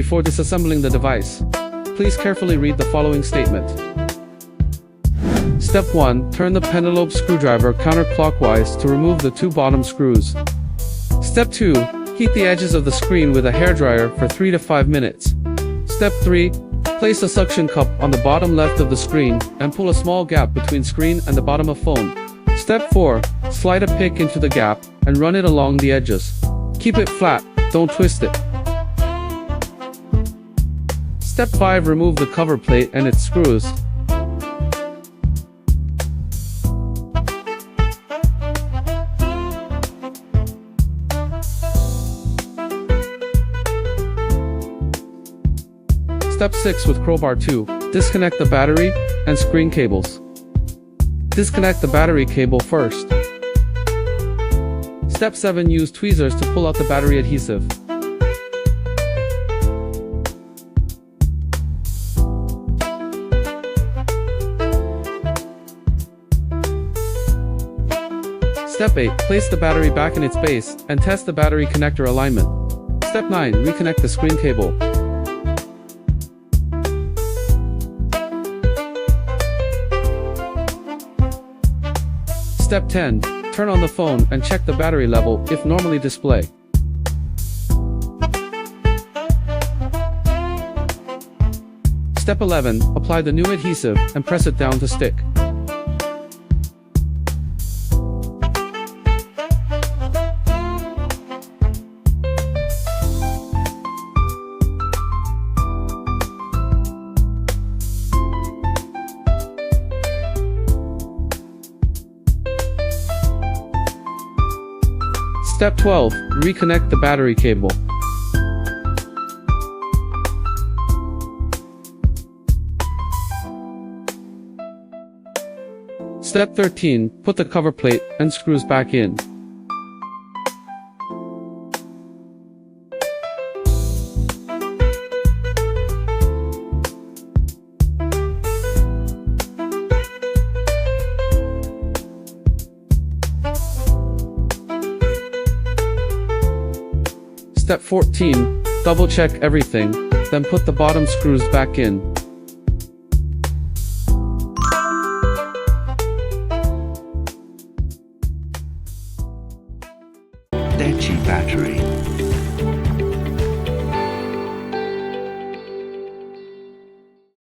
before disassembling the device. Please carefully read the following statement. Step 1. Turn the pentalobe screwdriver counterclockwise to remove the 2 bottom screws. Step 2. Heat the edges of the screen with a hairdryer for 3 to 5 minutes. Step 3. Place a suction cup on the bottom left of the screen and pull a small gap between screen and the bottom of phone. Step 4. Slide a pick into the gap and run it along the edges. Keep it flat, don't twist it. Step 5. Remove the cover plate and its screws. Step 6. With crowbar 2, disconnect the battery and screen cables. Disconnect the battery cable first. Step 7. Use tweezers to pull out the battery adhesive. Step 8. Place the battery back in its base and test the battery connector alignment. Step 9. Reconnect the screen cable. Step 10. Turn on the phone and check the battery level if normally display. Step 11. Apply the new adhesive and press it down to stick. Step 12. Reconnect the battery cable. Step 13. Put the cover plate and screws back in. Step 14. Double check everything, then put the bottom screws back in. DEJI battery.